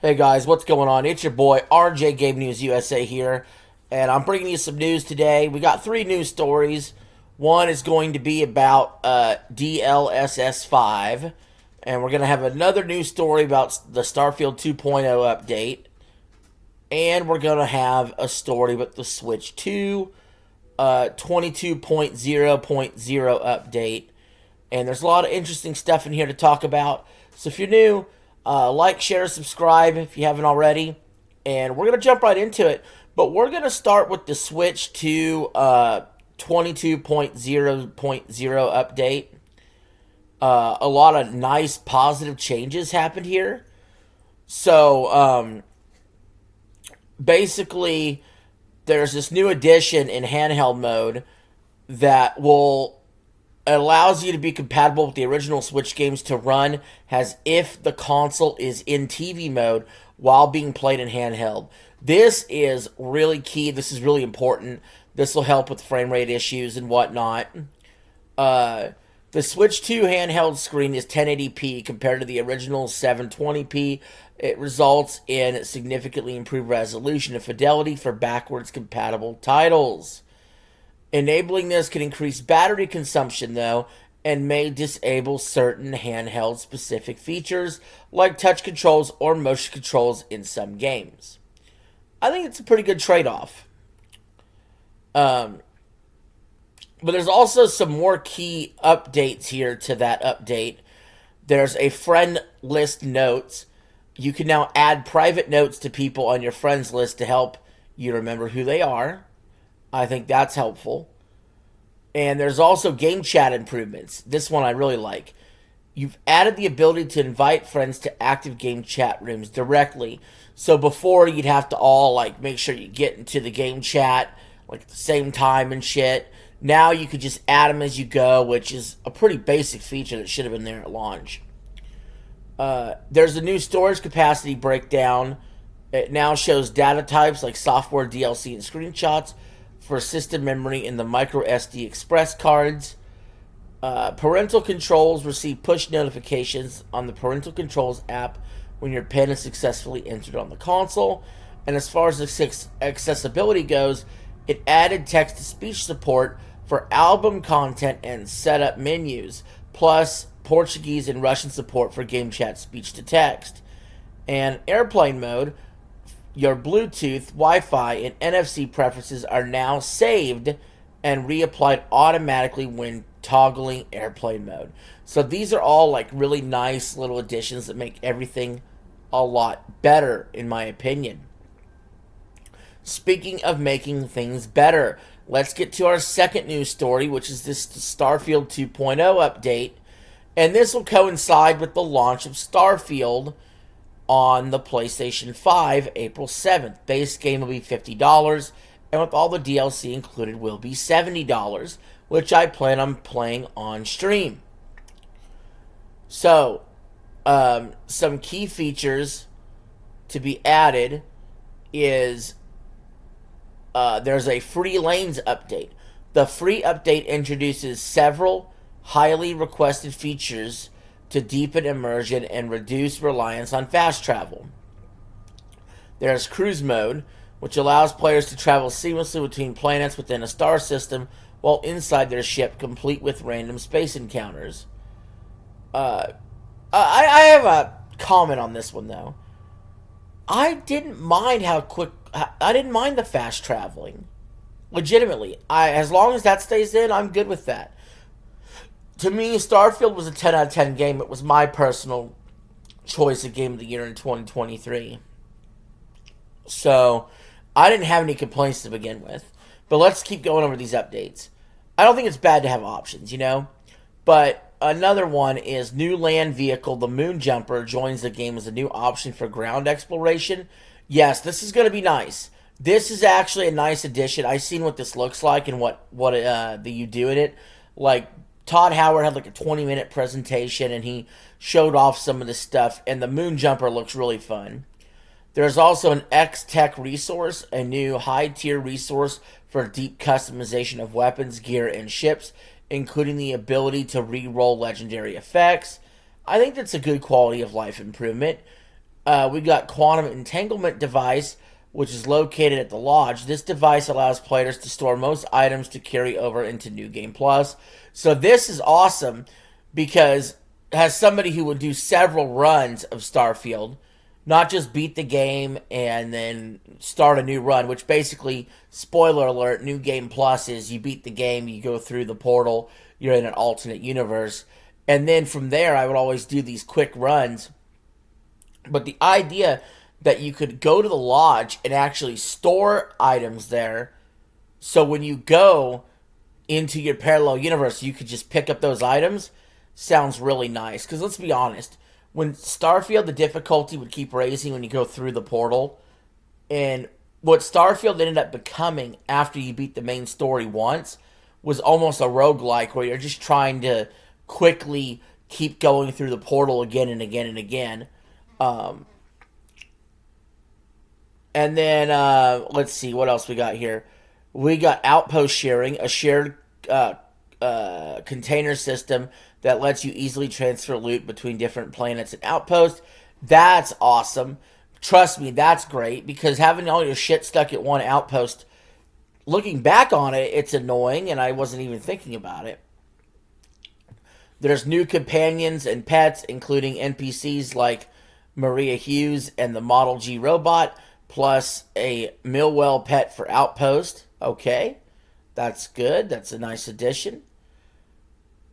Hey guys, what's going on? It's your boy RJ Game News USA here, and I'm bringing you some news today. We got three news stories. One is going to be about DLSS 5, and we're going to have another news story about the Starfield 2.0 update, and we're going to have a story with the Switch 2 22.0.0 update. And there's a lot of interesting stuff in here to talk about. So if you're new, like, share, subscribe if you haven't already. And we're going to jump right into it. But we're going to start with the Switch 2 22.0.0 update. A lot of nice positive changes happened here. So basically, there's this new addition in handheld mode that allows you to be compatible with the original Switch games to run as if the console is in TV mode while being played in handheld. This is really key. This is really important. This will help with frame rate issues and whatnot. The Switch 2 handheld screen is 1080p compared to the original 720p. It results in significantly improved resolution and fidelity for backwards compatible titles. Enabling this can increase battery consumption, though, and may disable certain handheld specific features like touch controls or motion controls in some games. I think it's a pretty good trade-off. But there's also some more key updates here to that update. There's a friend list notes. You can now add private notes to people on your friends list to help you remember who they are. I think that's helpful. And there's also game chat improvements. This one I really like. You've added the ability to invite friends to active game chat rooms directly. So before, you'd have to all make sure you get into the game chat at the same time and shit. Now you could just add them as you go, which is a pretty basic feature that should have been there at launch. There's a new storage capacity breakdown. It now shows data types like software, DLC, and screenshots for system memory in the micro SD express cards. Parental controls receive push notifications on the parental controls app when your PIN is successfully entered on the console. And as far as accessibility goes, it added text-to-speech support for album content and setup menus, plus Portuguese and Russian support for game chat speech-to-text. And airplane mode, your Bluetooth, Wi-Fi, and NFC preferences are now saved and reapplied automatically when toggling airplane mode. So these are all really nice little additions that make everything a lot better, in my opinion. Speaking of making things better, let's get to our second news story, which is this Starfield 2.0 update. And this will coincide with the launch of Starfield on the PlayStation 5, April 7th. Base game will be $50, and with all the DLC included will be $70, which I plan on playing on stream. So, some key features to be added is there's a free lanes update. The free update introduces several highly requested features to deepen immersion and reduce reliance on fast travel. There's cruise mode, which allows players to travel seamlessly between planets within a star system while inside their ship, complete with random space encounters. I have a comment on this one, though. I didn't mind I didn't mind the fast traveling. Legitimately. As long as that stays in, I'm good with that. To me, Starfield was a 10 out of 10 game. It was my personal choice of Game of the Year in 2023. So, I didn't have any complaints to begin with. But let's keep going over these updates. I don't think it's bad to have options, But another one is new land vehicle, the Moon Jumper, joins the game as a new option for ground exploration. Yes, this is going to be nice. This is actually a nice addition. I've seen what this looks like and what you do in it. Todd Howard had a 20-minute presentation, and he showed off some of this stuff, and the Moon Jumper looks really fun. There's also an X-Tech resource, a new high-tier resource for deep customization of weapons, gear, and ships, including the ability to re-roll legendary effects. I think that's a good quality of life improvement. We got quantum entanglement device, which is located at the lodge. This device allows players to store most items to carry over into New Game Plus. So this is awesome because as somebody who would do several runs of Starfield, not just beat the game and then start a new run, which basically, spoiler alert, New Game Plus is you beat the game, you go through the portal, you're in an alternate universe. And then from there, I would always do these quick runs. But the idea that you could go to the lodge and actually store items there, so when you go into your parallel universe, you could just pick up those items, sounds really nice. Because let's be honest, when Starfield, the difficulty would keep raising when you go through the portal. And what Starfield ended up becoming after you beat the main story once was almost a roguelike where you're just trying to quickly keep going through the portal again and again and again. And then, let's see, what else we got here? We got outpost sharing, a shared container system that lets you easily transfer loot between different planets and outposts. That's awesome. Trust me, that's great, because having all your shit stuck at one outpost, looking back on it, it's annoying, and I wasn't even thinking about it. There's new companions and pets, including NPCs like Maria Hughes and the Model G robot, plus a Millwell pet for Outpost. Okay, that's good. That's a nice addition.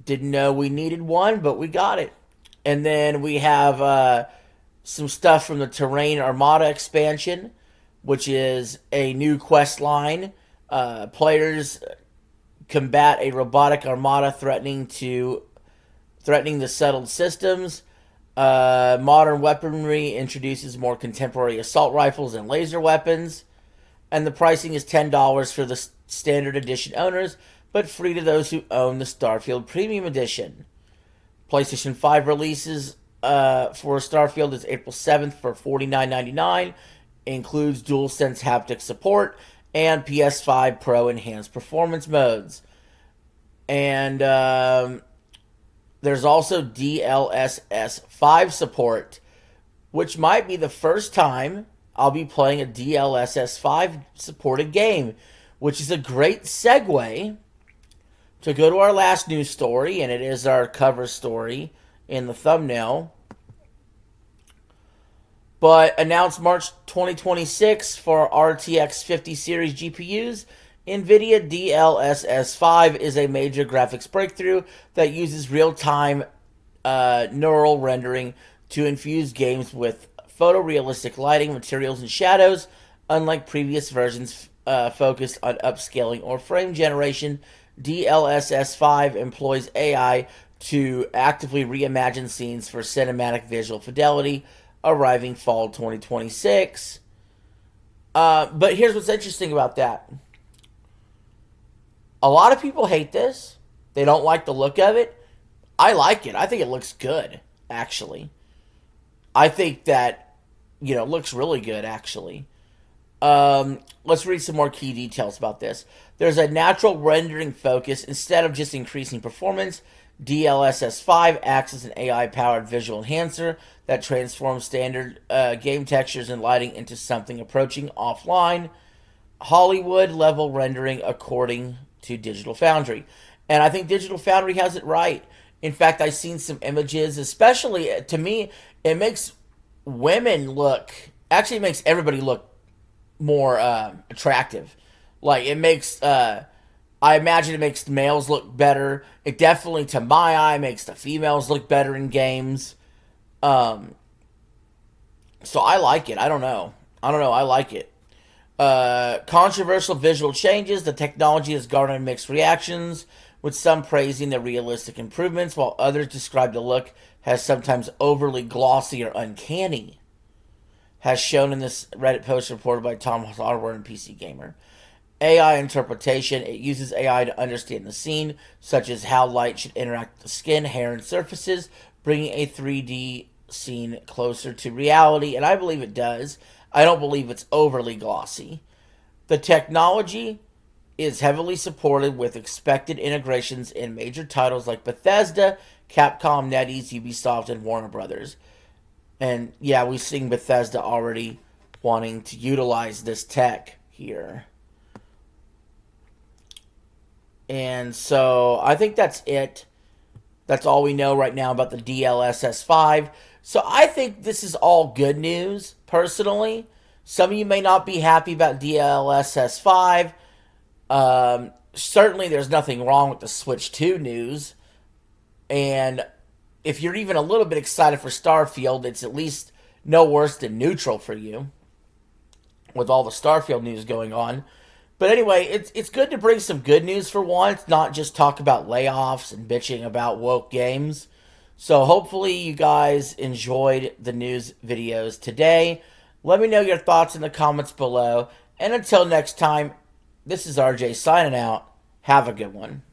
Didn't know we needed one, but we got it. And then we have some stuff from the Terrain Armada expansion, which is a new quest line. Players combat a robotic armada threatening the settled systems. Modern weaponry introduces more contemporary assault rifles and laser weapons. And the pricing is $10 for the standard edition owners, but free to those who own the Starfield Premium Edition. PlayStation 5 releases for Starfield is April 7th for $49.99. Includes DualSense haptic support and PS5 Pro enhanced performance modes. And there's also DLSS 5 support, which might be the first time I'll be playing a DLSS 5 supported game, which is a great segue to go to our last news story, and it is our cover story in the thumbnail. But announced March 2026 for RTX 50 series GPUs, NVIDIA DLSS 5 is a major graphics breakthrough that uses real-time neural rendering to infuse games with photorealistic lighting, materials, and shadows, unlike previous versions focused on upscaling or frame generation. DLSS 5 employs AI to actively reimagine scenes for cinematic visual fidelity, arriving fall 2026. But here's what's interesting about that. A lot of people hate this. They don't like the look of it. I like it. I think it looks good, actually. I think that, it looks really good, actually. Let's read some more key details about this. There's a natural rendering focus. Instead of just increasing performance, DLSS 5 acts as an AI-powered visual enhancer that transforms standard game textures and lighting into something approaching offline Hollywood-level rendering, according to Digital Foundry. And I think Digital Foundry has it right. In fact, I've seen some images, especially, to me, it makes women look, actually makes everybody look more attractive. Like, it makes, I imagine it makes the males look better. It definitely, to my eye, makes the females look better in games. So I like it. I don't know. I like it. Controversial visual changes. The technology has garnered mixed reactions, with some praising the realistic improvements, while others describe the look as sometimes overly glossy or uncanny, as shown in this Reddit post reported by Tom Hardware and PC Gamer. AI interpretation. It uses AI to understand the scene, such as how light should interact with the skin, hair, and surfaces, bringing a 3D scene closer to reality, and I believe it does. I don't believe it's overly glossy. The technology is heavily supported with expected integrations in major titles like Bethesda, Capcom, NetEase, Ubisoft, and Warner Brothers. And yeah, we've seen Bethesda already wanting to utilize this tech here. And so I think that's it. That's all we know right now about the DLSS 5. So I think this is all good news, personally. Some of you may not be happy about DLSS 5. Certainly, there's nothing wrong with the Switch 2 news. And if you're even a little bit excited for Starfield, it's at least no worse than neutral for you with all the Starfield news going on. But anyway, it's good to bring some good news for once, not just talk about layoffs and bitching about woke games. So hopefully you guys enjoyed the news videos today. Let me know your thoughts in the comments below. And until next time, this is RJ signing out. Have a good one.